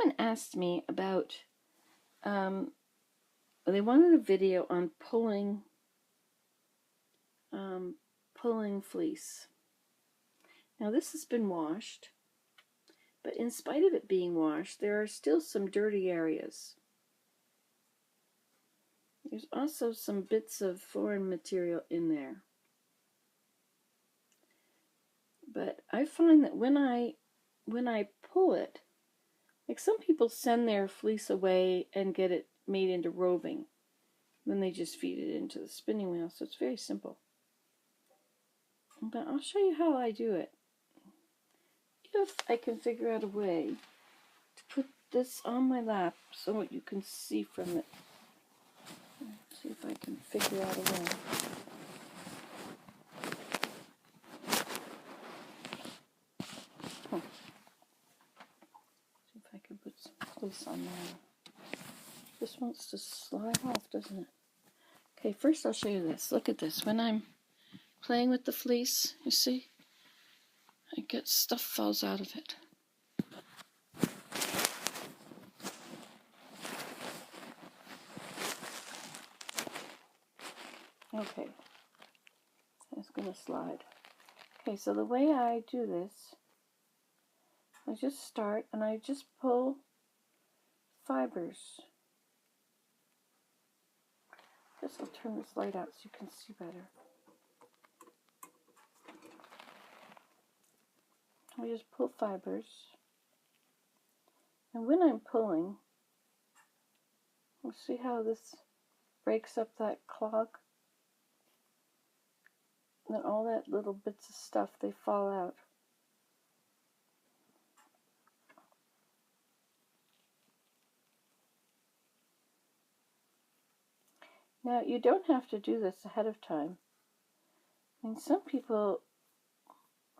someone asked me about, they wanted a video on pulling fleece. Now this has been washed, but in spite of it being washed, there are still some dirty areas. There's also some bits of foreign material in there. But I find that when I pull it, like some people send their fleece away and get it made into roving. Then they just feed it into the spinning wheel, so it's very simple. But I'll show you how I do it. If I can figure out a way to put this on my lap so you can see from it. Let's see if I can figure out a way. See if I can put some fleece on there. This wants to slide off, doesn't it? Okay, first I'll show you this. Look at this. When I'm playing with the fleece, you see? I get stuff falls out of it. Okay, it's going to slide. Okay, so the way I do this, I just start and I just pull fibers. I guess I'll turn this light out so you can see better. I just pull fibers, and when I'm pulling, you'll see how this breaks up that clog? And then all that little bits of stuff, they fall out. Now, you don't have to do this ahead of time. I mean, some people,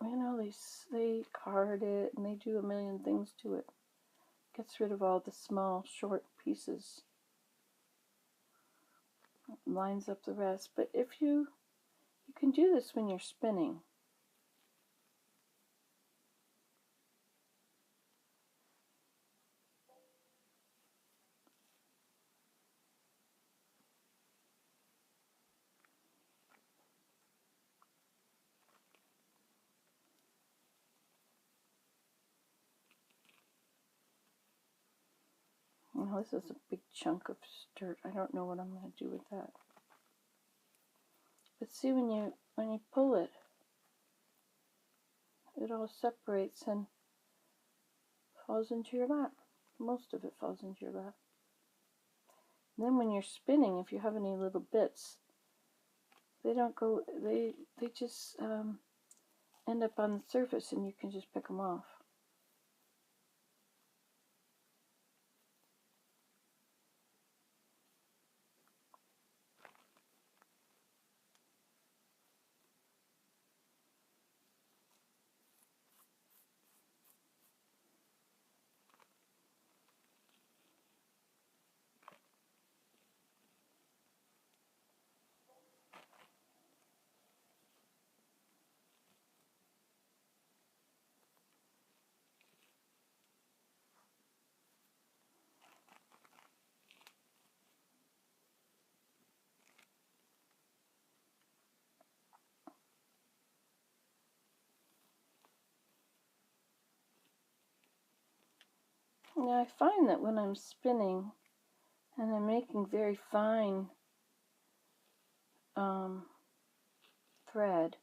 you know, they card it and they do a million things to it. Gets rid of all the small, short pieces. Lines up the rest. But if you can do this when you're spinning. Well, this is a big chunk of dirt. I don't know what I'm going to do with that. But see, when you pull it, it all separates and falls into your lap. Most of it falls into your lap. And then when you're spinning, if you have any little bits, they don't go. They just end up on the surface, and you can just pick them off. Now I find that when I'm spinning and I'm making very fine thread,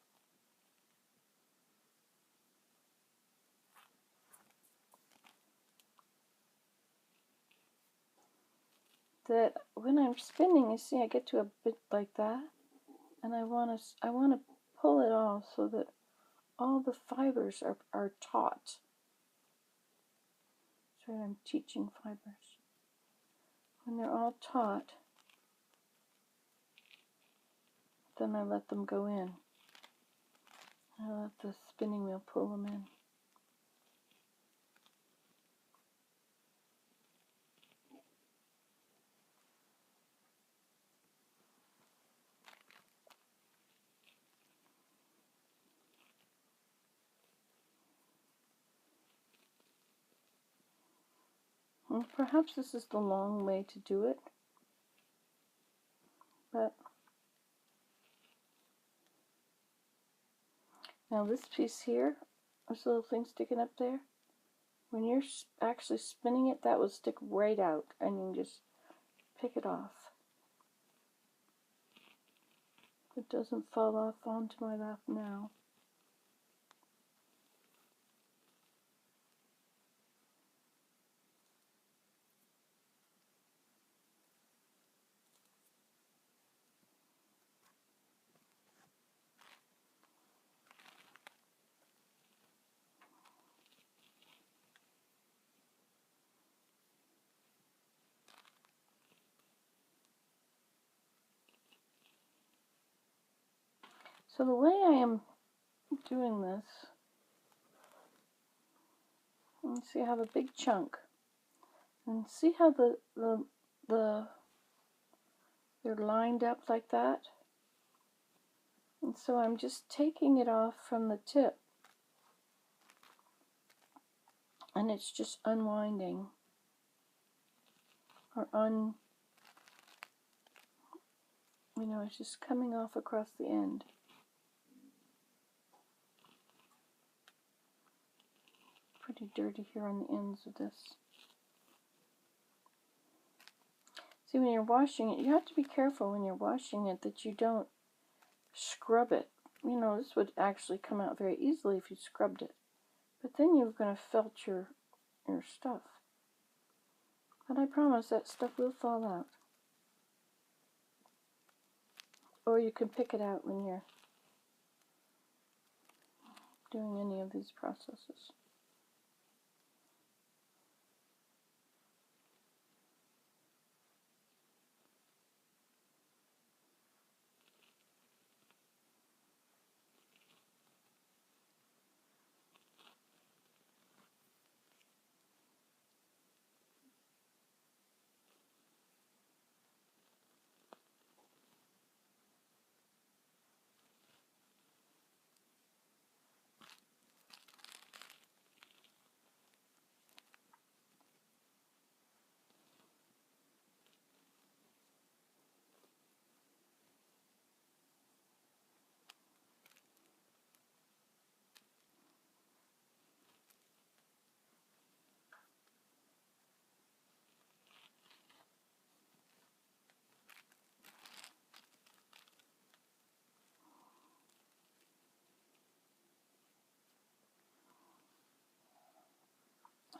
that when I'm spinning, you see, I get to a bit like that, and I want to pull it off so that all the fibers are taut. So I'm teaching fibers. When they're all taut, then I let them go in. I let the spinning wheel pull them in. And perhaps this is the long way to do it, but now this piece here, this little thing sticking up there, when you're actually spinning it, that will stick right out, and you can just pick it off. It doesn't fall off onto my lap now. So the way I am doing this, you see I have a big chunk, and see how they're lined up like that, and so I'm just taking it off from the tip, and it's just unwinding or it's just coming off across the end. Pretty dirty here on the ends of this. See, when you're washing it, you have to be careful when you're washing it that you don't scrub it. You know, this would actually come out very easily if you scrubbed it. But then you're going to felt your stuff. But I promise that stuff will fall out. Or you can pick it out when you're doing any of these processes.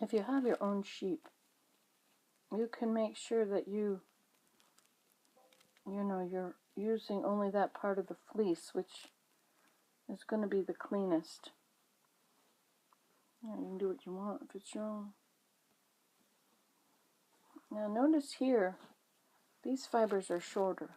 If you have your own sheep, you can make sure that you're using only that part of the fleece, which is going to be the cleanest. You can do what you want if it's your own. Now notice here, these fibers are shorter.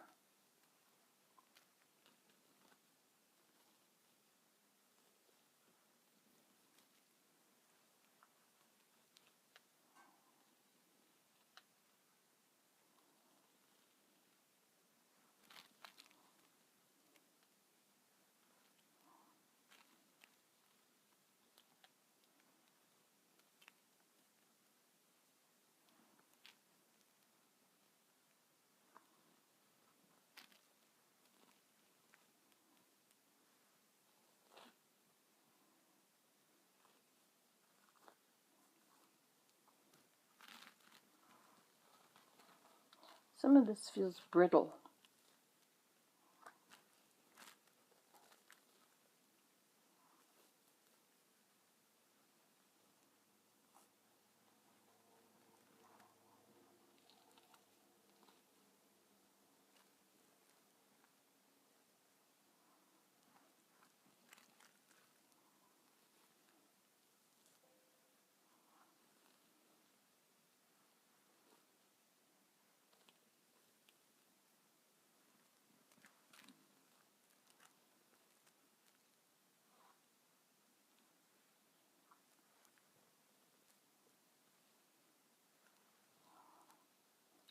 Some of this feels brittle.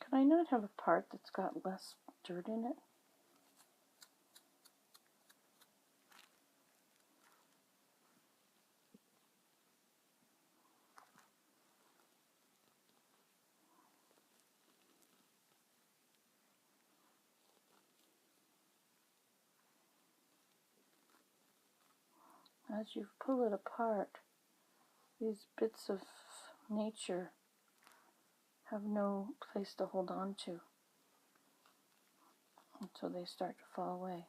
Can I not have a part that's got less dirt in it? as you pull it apart, these bits of nature have no place to hold on to until they start to fall away.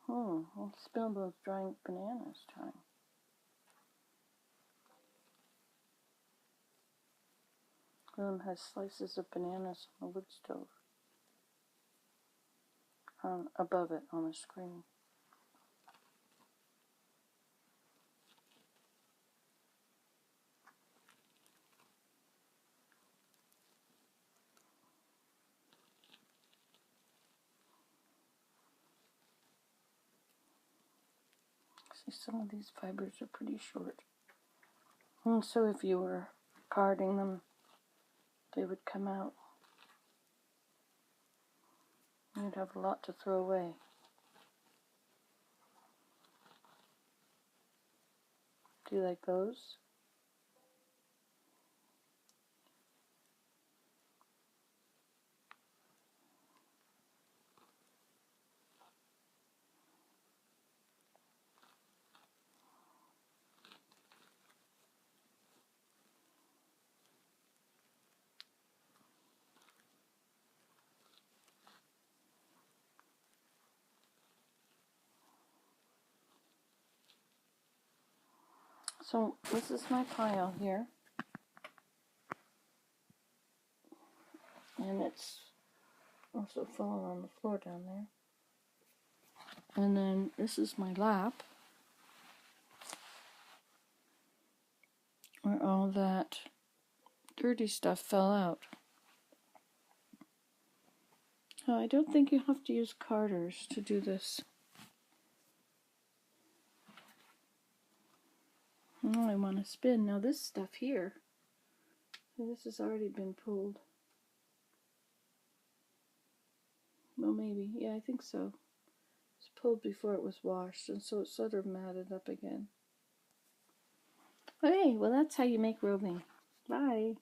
I'll smell those drying bananas trying. One of them has slices of bananas on the wood stove. Above it on the screen. See, some of these fibers are pretty short. And so if you were carding them, they would come out. You'd have a lot to throw away. Do you like those? So this is my pile here. And it's also fallen on the floor down there. And then this is my lap, where all that dirty stuff fell out. I don't think you have to use carders to do this. Oh, I want to spin. Now this stuff here, this has already been pulled. Well, maybe. Yeah, I think so. It's pulled before it was washed, and so it's sort of matted up again. Okay, well that's how you make roving. Bye.